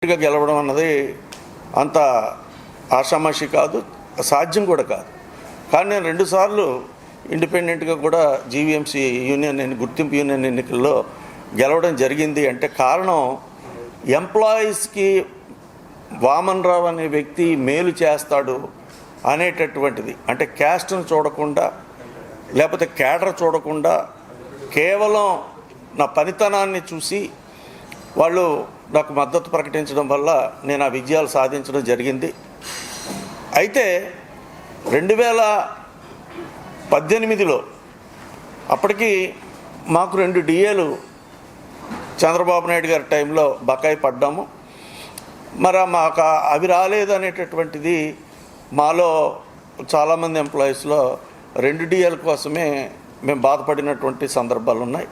గెలవడం అన్నది అంత ఆషామాషి కాదు, సాధ్యం కూడా కాదు. కానీ నేను 2 సార్లు ఇండిపెండెంట్గా కూడా జీవీఎంసీ యూనియన్ గుర్తింపు యూనియన్ ఎన్నికల్లో గెలవడం జరిగింది. అంటే కారణం ఎంప్లాయీస్కి వామన్ రావు అనే వ్యక్తి మేలు చేస్తాడు అనేటటువంటిది. అంటే క్యాస్ట్ను చూడకుండా, లేకపోతే క్యాడర్ చూడకుండా, కేవలం నా పనితనాన్ని చూసి వాళ్ళు నాకు మద్దతు ప్రకటించడం వల్ల నేను ఆ విజయాలు సాధించడం జరిగింది. అయితే 2018లో అప్పటికి మాకు 2 డిఏలు చంద్రబాబు నాయుడు గారి టైంలో బకాయి పడ్డాము. మరి మాకు అవి రాలేదు అనేటటువంటిది మాలో చాలామంది ఎంప్లాయీస్లో 2 డిఏల కోసమే మేము బాధపడినటువంటి సందర్భాలు ఉన్నాయి.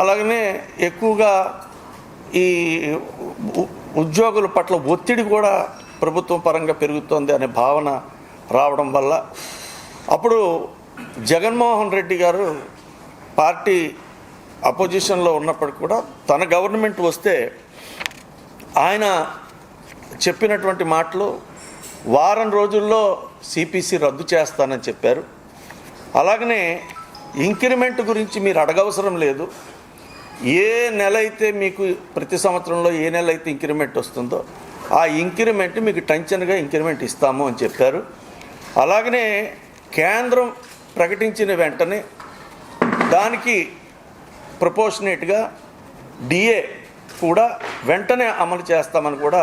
అలాగనే ఎక్కువగా ఈ ఉద్యోగుల పట్ల ఒత్తిడి కూడా ప్రభుత్వం పరంగా పెరుగుతోంది అనే భావన రావడం వల్ల అప్పుడు జగన్మోహన్ రెడ్డి గారు పార్టీ అపోజిషన్లో ఉన్నప్పటికీ కూడా తన గవర్నమెంట్ వస్తే ఆయన చెప్పినటువంటి మాటలు వారం రోజుల్లో సిపిసి రద్దు చేస్తానని చెప్పారు. అలాగనే ఇంక్రిమెంట్ గురించి మీరు అడగవసరం లేదు, ఏ నెల అయితే మీకు ప్రతి సంవత్సరంలో ఏ నెల అయితే ఇంక్రిమెంట్ వస్తుందో ఆ ఇంక్రిమెంట్ మీకు టెన్షన్గా ఇంక్రిమెంట్ ఇస్తాము అని చెప్పారు. అలాగనే కేంద్రం ప్రకటించిన వెంటనే దానికి ప్రపోర్షనేట్గా డిఏ కూడా వెంటనే అమలు చేస్తామని కూడా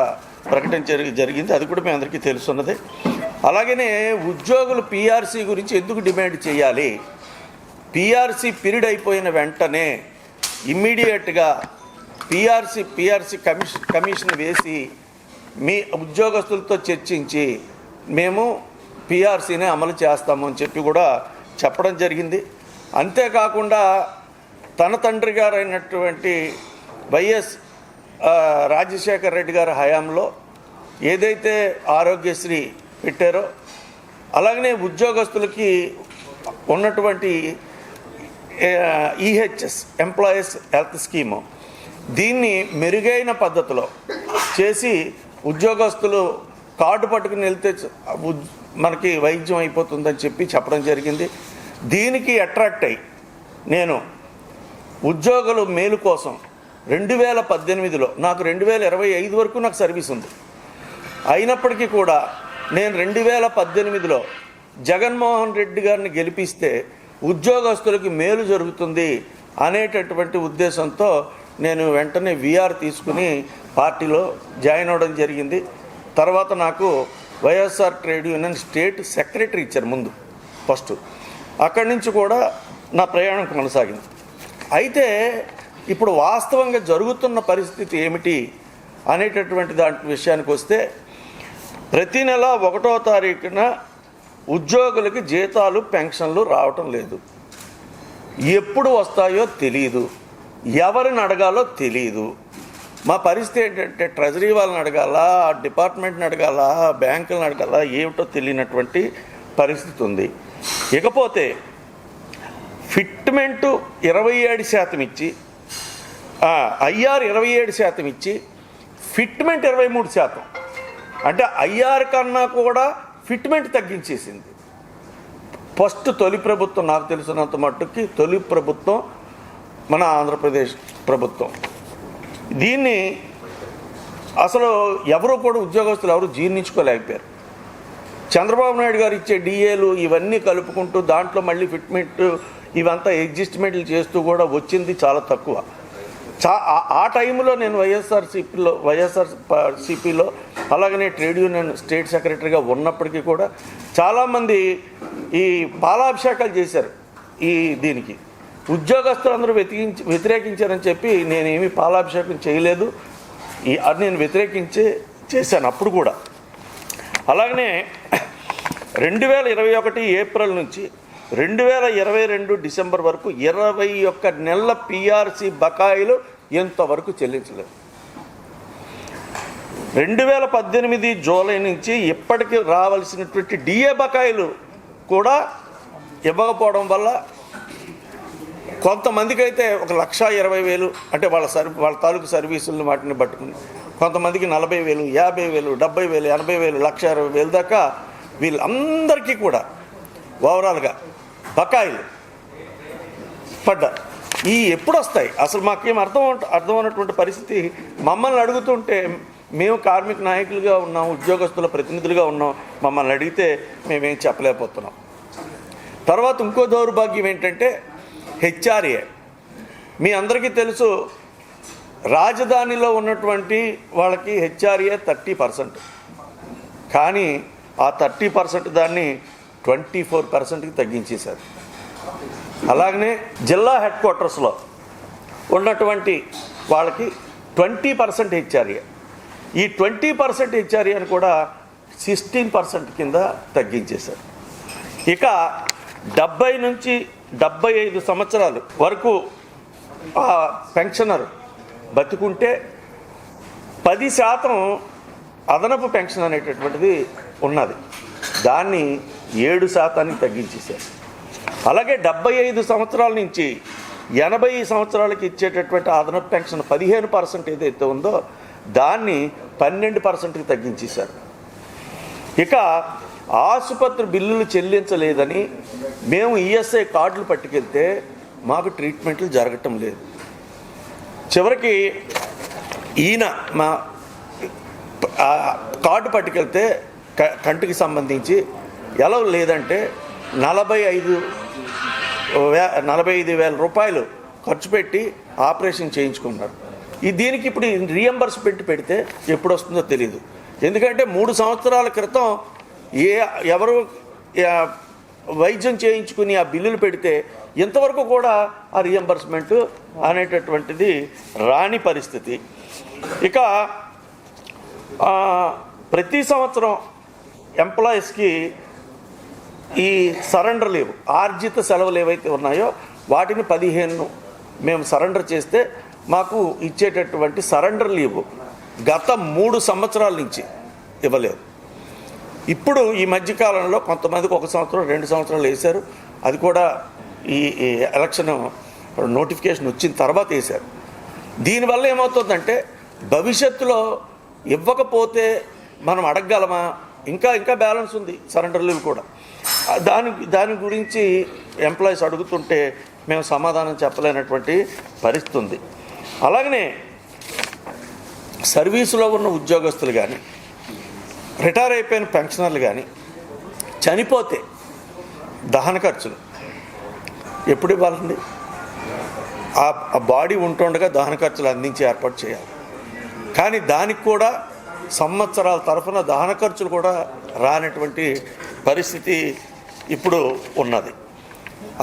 ప్రకటించడం జరిగింది. అది కూడా మీ అందరికీ తెలుసున్నది. అలాగనే ఉద్యోగులు పిఆర్సీ గురించి ఎందుకు డిమాండ్ చేయాలి? పిఆర్సీ పీరియడ్ అయిపోయిన వెంటనే ఇమ్మీడియట్గా పిఆర్సీ కమిషన్ వేసి మీ ఉద్యోగస్తులతో చర్చించి మేము పిఆర్సీనే అమలు చేస్తాము అని చెప్పి కూడా చెప్పడం జరిగింది. అంతేకాకుండా తన తండ్రి గారు అయినటువంటి వైఎస్ రాజశేఖర రెడ్డి గారి హయాంలో ఏదైతే ఆరోగ్యశ్రీ పెట్టారో అలాగనే ఉద్యోగస్తులకి ఉన్నటువంటి ఈహెచ్ఎస్ ఎంప్లాయీస్ హెల్త్ స్కీము దీన్ని మెరుగైన పద్ధతిలో చేసి ఉద్యోగస్తులు కార్డు పట్టుకుని వెళ్తే మనకి వైద్యం అయిపోతుందని చెప్పి చెప్పడం జరిగింది. దీనికి అట్రాక్ట్ అయ్యి నేను ఉద్యోగుల మేలు కోసం 2018లో నాకు 2025 వరకు నాకు సర్వీస్ ఉంది. అయినప్పటికీ కూడా నేను 2018లో జగన్మోహన్ రెడ్డి గారిని గెలిపిస్తే ఉద్యోగస్తులకి మేలు జరుగుతుంది అనేటటువంటి ఉద్దేశంతో నేను వెంటనే విఆర్ తీసుకుని పార్టీలో జాయిన్ అవ్వడం జరిగింది. తర్వాత నాకు YSR trade union state secretary ఇచ్చారు ముందు ఫస్ట్. అక్కడి నుంచి కూడా నా ప్రయాణం కొనసాగింది. అయితే ఇప్పుడు వాస్తవంగా జరుగుతున్న పరిస్థితి ఏమిటి అనేటటువంటి దాని విషయానికి వస్తే ప్రతి నెల 1వ తారీఖున ఉద్యోగులకి జీతాలు పెన్షన్లు రావటం లేదు. ఎప్పుడు వస్తాయో తెలియదు, ఎవరిని అడగాలో తెలియదు. మా పరిస్థితి ఏంటంటే ట్రెజరీ వాళ్ళని అడగాల, డిపార్ట్మెంట్ని అడగాల, బ్యాంకులను అడగాల, ఏమిటో తెలియనటువంటి పరిస్థితి ఉంది. ఇకపోతే ఫిట్మెంటు 27% ఇచ్చి ఐఆర్ 27% ఇచ్చి ఫిట్మెంట్ 23%. అంటే ఐఆర్ కన్నా కూడా ఫిట్మెంట్ తగ్గించేసింది. తొలి ప్రభుత్వం నాకు తెలిసినంత మట్టుకి తొలి ప్రభుత్వం మన ఆంధ్రప్రదేశ్ ప్రభుత్వం. దీన్ని అసలు ఎవరు కూడా ఉద్యోగస్తులు ఎవరు జీర్ణించుకోలేకపోయారు. చంద్రబాబు నాయుడు గారు ఇచ్చే డిఏలు ఇవన్నీ కలుపుకుంటూ దాంట్లో మళ్ళీ ఫిట్మెంట్ ఇవంతా అడ్జస్ట్మెంట్లు చేస్తూ కూడా వచ్చింది చాలా తక్కువ. ఆ టైంలో నేను వైఎస్ఆర్సీపీలో అలాగనే ట్రేడ్ యూనియన్ స్టేట్ సెక్రటరీగా ఉన్నప్పటికీ కూడా చాలామంది ఈ పాలాభిషేకాలు చేశారు. దీనికి ఉద్యోగస్తులందరూ వ్యతిరేకించారని చెప్పి నేనేమి పాలాభిషేకం చేయలేదు. అది నేను చేశాను అప్పుడు కూడా. అలాగనే 2021 ఏప్రిల్ నుంచి 2022 డిసెంబర్ వరకు 21 నెలల పిఆర్సీ బకాయిలు ఎంతవరకు చెల్లించలేదు. 2018 జూలై నుంచి ఇప్పటికి రావాల్సినటువంటి డిఏ బకాయిలు కూడా ఇవ్వకపోవడం వల్ల కొంతమందికి అయితే 1,20,000 అంటే వాళ్ళ తాలూకు సర్వీసులను వాటిని పట్టుకుని కొంతమందికి 40,000, 50,000, 70,000, 80,000, 1,60,000 దాకా వీళ్ళందరికీ కూడా ఓవరాల్గా బకాయిలు పడ్డారు. ఈ ఎప్పుడు వస్తాయి అసలు మాకేం అర్థమైనటువంటి పరిస్థితి. మమ్మల్ని అడుగుతుంటే మేము కార్మిక నాయకులుగా ఉన్నాం, ఉద్యోగస్తుల ప్రతినిధులుగా ఉన్నాం, మమ్మల్ని అడిగితే మేమేం చెప్పలేకపోతున్నాం. తర్వాత ఇంకో దౌర్భాగ్యం ఏంటంటే హెచ్ఆర్ఏ. మీ అందరికీ తెలుసు, రాజధానిలో ఉన్నటువంటి వాళ్ళకి హెచ్ఆర్ఏ 30%, కానీ ఆ 30% దాన్ని 24%కి తగ్గించేశారు. అలాగనే జిల్లా హెడ్ క్వార్టర్స్లో ఉన్నటువంటి వాళ్ళకి 20% హెచ్ఆర్ఏ. ఈ 20% హెచ్ఆర్ఏని కూడా 16% కింద తగ్గించేశారు. ఇక 70 నుంచి 75 సంవత్సరాలు వరకు ఆ పెన్షనర్ బతికుంటే 10% అదనపు పెన్షన్ అనేటటువంటిది ఉన్నది, దాన్ని 7%కి తగ్గించేశారు. అలాగే 75 సంవత్సరాల నుంచి 80 సంవత్సరాలకి ఇచ్చేటటువంటి అదనపు పెన్షన్ 15% ఏదైతే ఉందో దాన్ని 12%కి తగ్గించేశారు. ఇక ఆసుపత్రి బిల్లులు చెల్లించలేదని మేము ఈఎస్ఐ కార్డులు పట్టుకెళ్తే మాకు ట్రీట్మెంట్లు జరగటం లేదు. చివరికి ఈయన మా కార్డు పట్టుకెళ్తే కంటికి సంబంధించి ఎలా లేదంటే 45,000 రూపాయలు ఖర్చు పెట్టి ఆపరేషన్ చేయించుకున్నారు. దీనికి ఇప్పుడు రీఎంబర్స్మెంట్ పెడితే ఎప్పుడు వస్తుందో తెలియదు. ఎందుకంటే 3 సంవత్సరాల క్రితం ఎవరు వైద్యం చేయించుకుని ఆ బిల్లులు పెడితే ఇంతవరకు కూడా ఆ రీఎంబర్స్మెంట్ అనేటటువంటిది రాని పరిస్థితి. ఇక ప్రతి సంవత్సరం ఎంప్లాయీస్కి ఈ సరెండర్ లీవ్, ఆర్జిత సెలవులు ఏవైతే ఉన్నాయో వాటిని 15 మేము సరెండర్ చేస్తే మాకు ఇచ్చేటటువంటి సరెండర్ లీవ్ గత 3 సంవత్సరాల నుంచి ఇవ్వలేదు. ఇప్పుడు ఈ మధ్యకాలంలో కొంతమందికి 1 సంవత్సరం 2 సంవత్సరాలు వేశారు. అది కూడా ఈ ఎలక్షన్ నోటిఫికేషన్ వచ్చిన తర్వాత వేశారు. దీనివల్ల ఏమవుతుందంటే భవిష్యత్తులో ఇవ్వకపోతే మనం అడగగలమా? ఇంకా బ్యాలెన్స్ ఉంది సరెండర్ లీవ్ కూడా. దాని గురించి ఎంప్లాయీస్ అడుగుతుంటే మేము సమాధానం చెప్పలేనటువంటి పరిస్థితి ఉంది. అలాగనే సర్వీసులో ఉన్న ఉద్యోగస్తులు కానీ, రిటైర్ అయిపోయిన పెన్షనర్లు కానీ చనిపోతే దహన ఖర్చులు ఎప్పుడు ఇవ్వాలండి? ఆ బాడీ ఉంటుండగా దహన ఖర్చులు అందించి ఏర్పాటు చేయాలి. కానీ దానికి కూడా సంవత్సరాల తరఫున దహన ఖర్చులు కూడా రానటువంటి పరిస్థితి ఇప్పుడు ఉన్నది.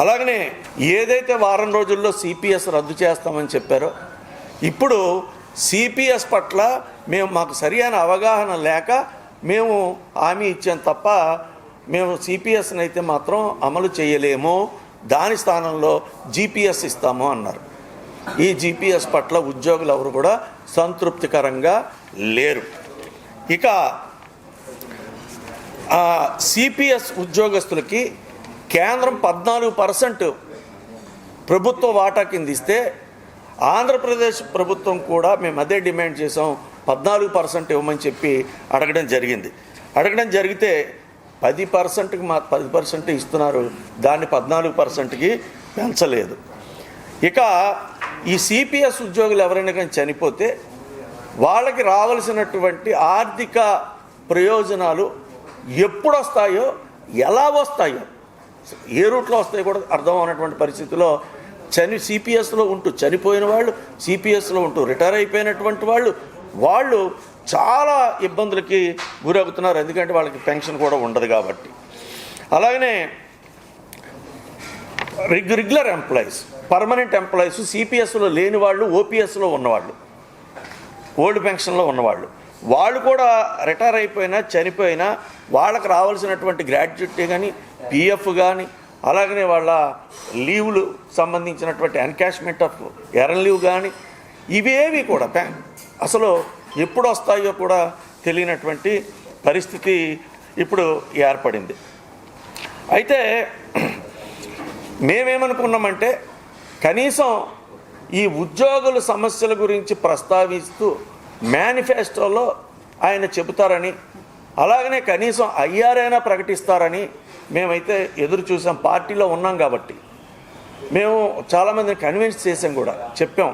అలాగనే ఏదైతే వారం రోజుల్లో సిపిఎస్ రద్దు చేస్తామని చెప్పారో, ఇప్పుడు సిపిఎస్ పట్ల మాకు సరైన అవగాహన లేక మేము హామీ ఇచ్చాం తప్ప మేము సిపిఎస్ని అయితే మాత్రం అమలు చేయలేము, దాని స్థానంలో జిపిఎస్ ఇస్తాము అన్నారు. ఈ జిపిఎస్ పట్ల ఉద్యోగులు ఎవరు కూడా సంతృప్తికరంగా లేరు. ఇక సిపిఎస్ ఉద్యోగస్తులకి కేంద్రం 14% ప్రభుత్వ వాటా కింద ఇస్తే ఆంధ్రప్రదేశ్ ప్రభుత్వం కూడా మేము అదే డిమాండ్ చేసాం, 14% ఇవ్వమని చెప్పి అడగడం జరిగితే 10%కి 10% ఇస్తున్నారు, దాన్ని 14%కి పెంచలేదు. ఇక ఈ సిపిఎస్ ఉద్యోగులు ఎవరైనా కానీ చనిపోతే వాళ్ళకి రావాల్సినటువంటి ఆర్థిక ప్రయోజనాలు ఎప్పుడు వస్తాయో, ఎలా వస్తాయో, ఏ రూట్లో వస్తాయో కూడా అర్థం అవనటువంటి పరిస్థితిలో సిపిఎస్లో ఉంటూ చనిపోయిన వాళ్ళు, సిపిఎస్లో ఉంటూ రిటైర్ అయిపోయినటువంటి వాళ్ళు చాలా ఇబ్బందులకి గురవుతున్నారు. ఎందుకంటే వాళ్ళకి పెన్షన్ కూడా ఉండదు కాబట్టి. అలాగనే రెగ్యులర్ ఎంప్లాయీస్, పర్మనెంట్ ఎంప్లాయీస్, సిపిఎస్లో లేని వాళ్ళు, ఓపీఎస్లో ఉన్నవాళ్ళు, ఓల్డ్ పెన్షన్లో ఉన్నవాళ్ళు, వాళ్ళు కూడా రిటైర్ అయిపోయినా చనిపోయినా వాళ్ళకి రావాల్సినటువంటి గ్రాడ్యుయేటీ కానీ, పిఎఫ్ కానీ, అలాగనే వాళ్ళ లీవులు సంబంధించినటువంటి ఎన్కాష్మెంట్ ఆఫ్ ఎర్న్ లీవ్ కానీ, ఇవేవి కూడా అసలు ఎప్పుడు వస్తాయో కూడా తెలియనటువంటి పరిస్థితి ఇప్పుడు ఏర్పడింది. అయితే మేమేమనుకున్నామంటే కనీసం ఈ ఉద్యోగుల సమస్యల గురించి ప్రస్తావిస్తూ మేనిఫెస్టోలో ఆయన చెబుతారని, అలాగనే కనీసం ఐఆర్ఐనా ప్రకటిస్తారని మేమైతే ఎదురు చూసాం. పార్టీలో ఉన్నాం కాబట్టి మేము చాలామందిని కన్విన్స్ చేసాం కూడా, చెప్పాం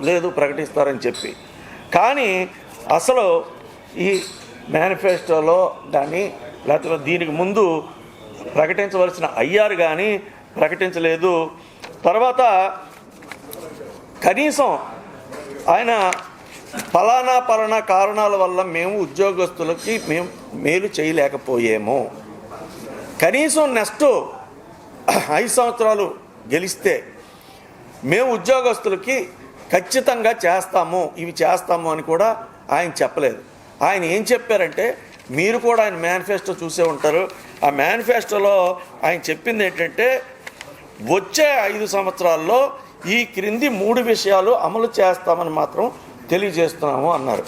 లేదు ప్రకటిస్తారని చెప్పి. కానీ అసలు ఈ మేనిఫెస్టోలో కానీ లేకపోతే దీనికి ముందు ప్రకటించవలసిన ఐఆర్ కానీ ప్రకటించలేదు. తర్వాత కనీసం ఆయన పలానా కారణాల వల్ల మేము ఉద్యోగస్తులకి మేము మేలు చేయలేకపోయాము, కనీసం నెక్స్ట్ 5 సంవత్సరాలు గెలిస్తే మేము ఉద్యోగస్తులకి ఖచ్చితంగా ఇవి చేస్తాము అని కూడా ఆయన చెప్పలేదు. ఆయన ఏం చెప్పారంటే, మీరు కూడా ఆయన మేనిఫెస్టో చూసే ఉంటారు. ఆ మేనిఫెస్టోలో ఆయన చెప్పింది ఏంటంటే, వచ్చే 5 సంవత్సరాల్లో ఈ క్రింది 3 విషయాలు అమలు చేస్తామని మాత్రం తెలియజేస్తున్నాము అన్నారు.